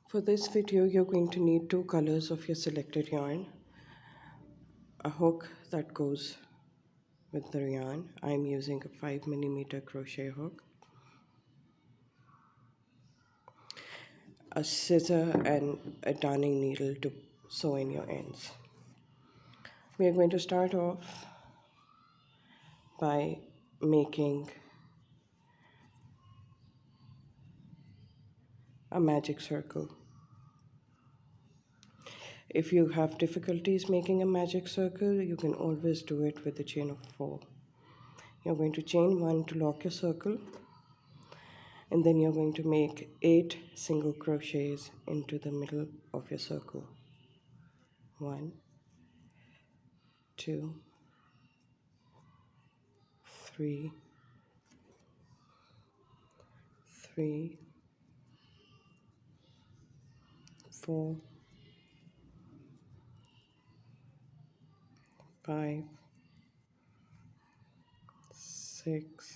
For this video, you're going to need two colors of your selected yarn, a hook that goes with the yarn. I'm using a 5mm crochet hook, a scissor and a darning needle to sew in your ends. We are going to start off by making a magic circle. If you have difficulties making a magic circle, you can always do it with the chain of 4. You're going to chain 1 to lock your circle, and then you're going to make 8 single crochets into the middle of your circle. 1, 2, 3, 3, 4, 5, 6,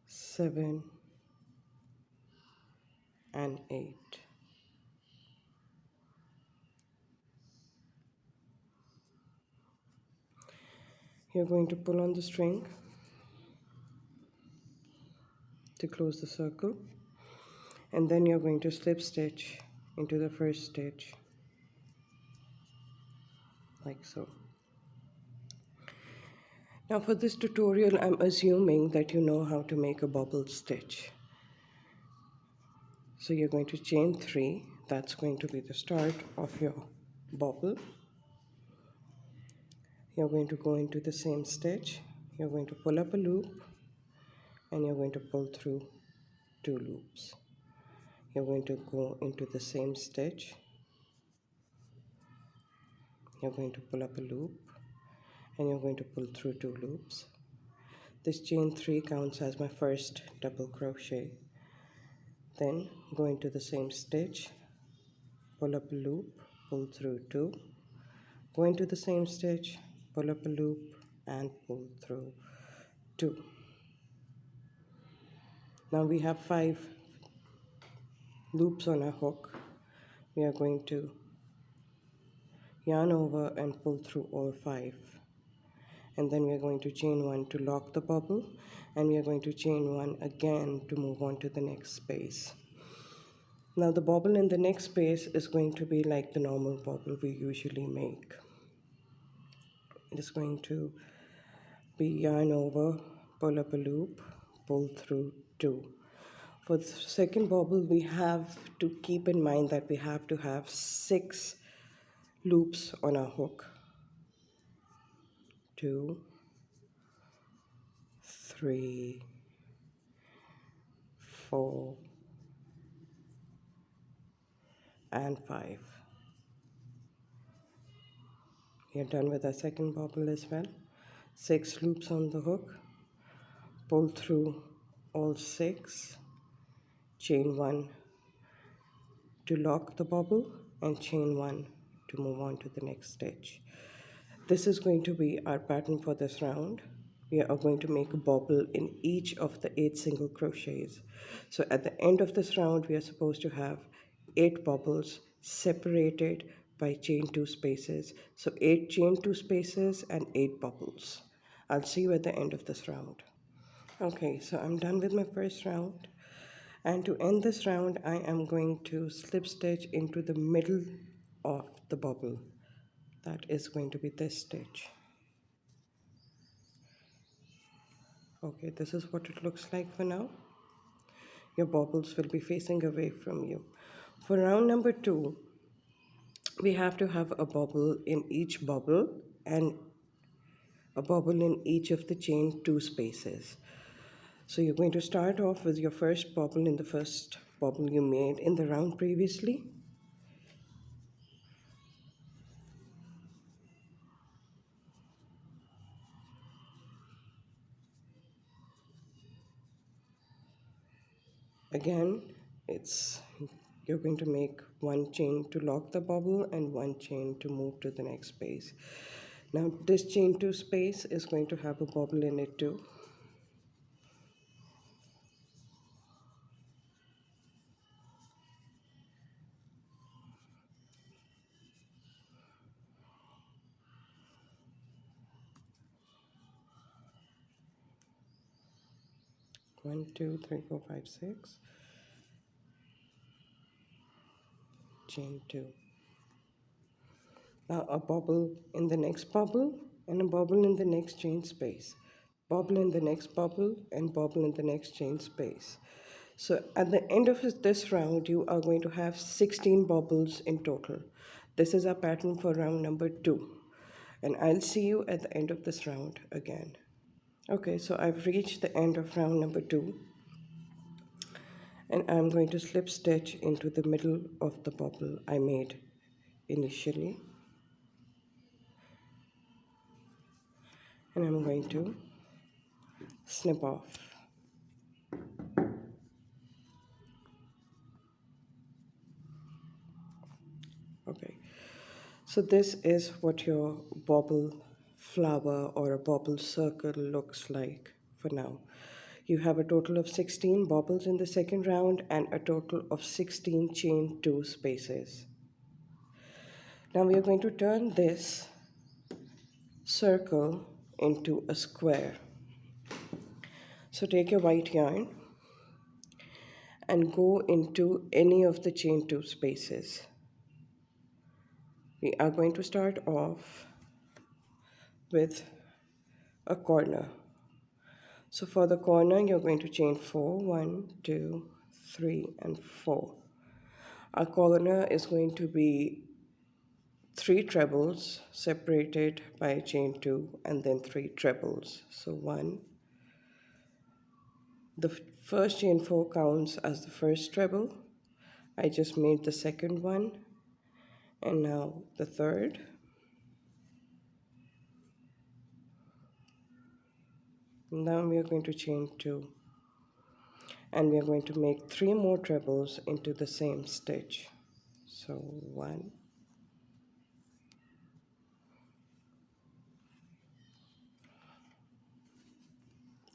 7, and 8. You're going to pull on the string to close the circle, and then you're going to slip stitch into the first stitch like so. Now for this tutorial, I'm assuming that you know how to make a bobble stitch. So you're going to chain 3, that's going to be the start of your bobble. You're going to go into the same stitch, you're going to pull up a loop, and you're going to pull through 2 loops. You're going to go into the same stitch, you're going to pull up a loop, and you're going to pull through 2 loops. This chain 3 counts as my first double crochet. Then go into the same stitch, pull up a loop, pull through 2, go into the same stitch, pull up a loop, and pull through 2. Now we have 5 loops on our hook. We are going to yarn over and pull through all 5, and then we are going to chain 1 to lock the bobble, and we are going to chain 1 again to move on to the next space. Now the bobble in the next space is going to be like the normal bobble we usually make. It is going to be yarn over, pull up a loop, pull through 2. For the second bobble, we have to keep in mind that we have to have 6 loops on our hook. 2, 3, 4, and 5. We are done with our second bobble as well. 6 loops on the hook, pull through all 6, chain 1 to lock the bobble, and chain 1 to move on to the next stitch. This is going to be our pattern for this round. We are going to make a bobble in each of the 8 single crochets. So at the end of this round, we are supposed to have 8 bobbles separated by chain 2 spaces. So 8 chain 2 spaces and 8 bobbles. I'll see you at the end of this round. Okay, so I'm done with my first round. And to end this round, I am going to slip stitch into the middle of the bobble. That is going to be this stitch. Okay, this is what it looks like for now. Your bobbles will be facing away from you. For round number 2, we have to have a bobble in each bobble and a bobble in each of the chain 2 spaces. So you're going to start off with your first bobble in the first bobble you made in the round previously. Again, you're going to make 1 chain to lock the bobble and 1 chain to move to the next space. Now this chain 2 space is going to have a bobble in it too. 1 2 3 4 5 6, chain 2. Now a bobble in the next bubble and a bobble in the next chain space, bobble in the next bubble and bobble in the next chain space. So at the end of this round you are going to have 16 bobbles in total. This is our pattern for round number 2, and I'll see you at the end of this round again. Okay, so I've reached the end of round number 2, and I'm going to slip stitch into the middle of the bobble I made initially, and I'm going to snip off. Okay, so this is what your bobble flower or a bobble circle looks like for now. You have a total of 16 bobbles in the second round and a total of 16 chain 2 spaces. Now we are going to turn this circle into a square. So take your white yarn and go into any of the chain 2 spaces. We are going to start off with a corner. So for the corner, you're going to chain 4, 1, 2, 3, and 4. Our corner is going to be 3 trebles separated by a chain 2 and then 3 trebles. So 1, the first chain 4 counts as the first treble. I just made the second one, and now the third. Now we are going to chain 2, and we are going to make 3 more trebles into the same stitch. So 1,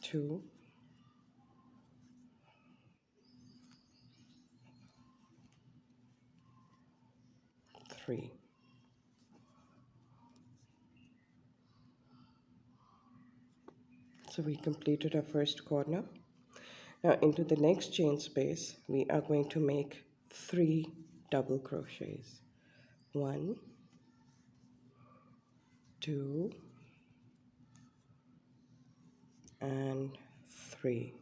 2, 3. So we completed our first corner. Now into the next chain space, we are going to make 3 double crochets. 1, 2, and 3.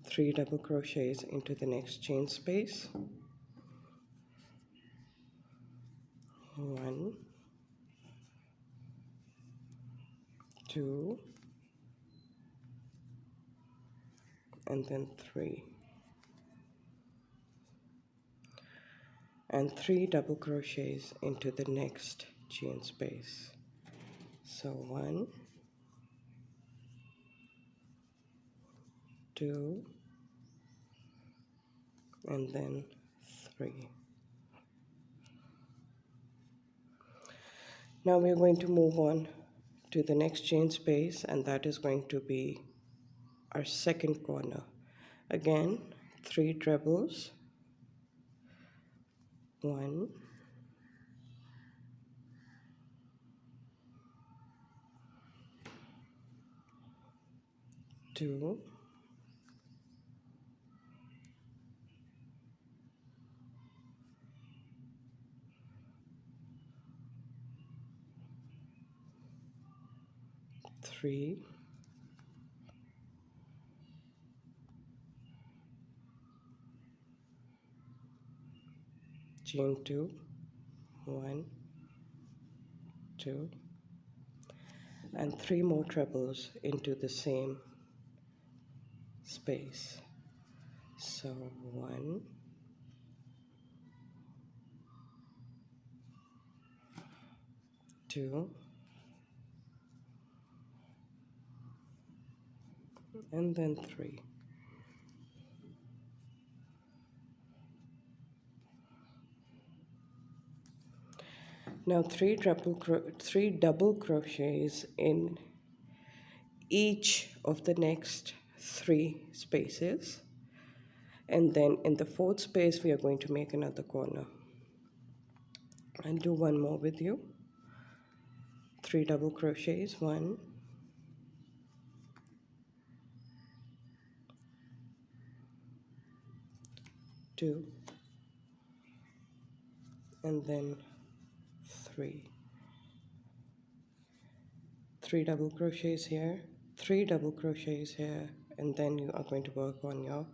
3 double crochets into the next chain space. 1, 2, and then 3. And 3 double crochets into the next chain space. So 1, 2, and then 3. Now we are going to move on to the next chain space, and that is going to be our second corner. Again, 3 trebles. 1, 2, 3, chain 2, 1, 2, and 3 more trebles into the same space. So 1, 2, and then 3. Now 3 double crochets in each of the next 3 spaces, and then in the fourth space we are going to make another corner. I'll do one more with you. 3 double crochets, 1, 2, and then 3. 3 double crochets here, 3 double crochets here, and then you are going to work on your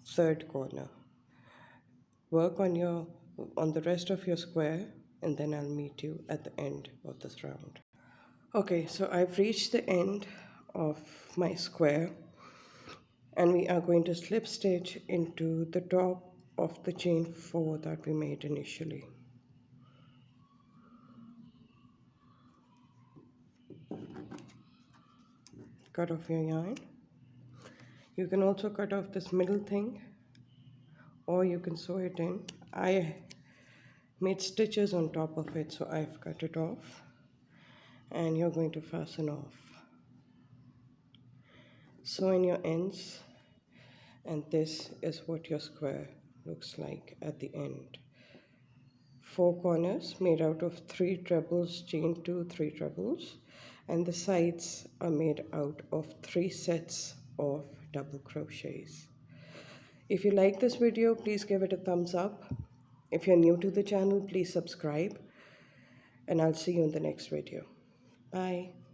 third corner. Work on the rest of your square, and then I'll meet you at the end of this round. Okay, so I've reached the end of my square, and we are going to slip stitch into the top of the chain 4 that we made initially. Cut off your yarn. You can also cut off this middle thing, or you can sew it in. I made stitches on top of it, so I've cut it off, and you're going to fasten off. Sew in your ends, and this is what your square looks like at the end. 4 corners made out of 3 trebles chain 2, 3 trebles, and the sides are made out of 3 sets of double crochets. If you like this video, please give it a thumbs up. If you're new to the channel, please subscribe, and I'll see you in the next video. Bye.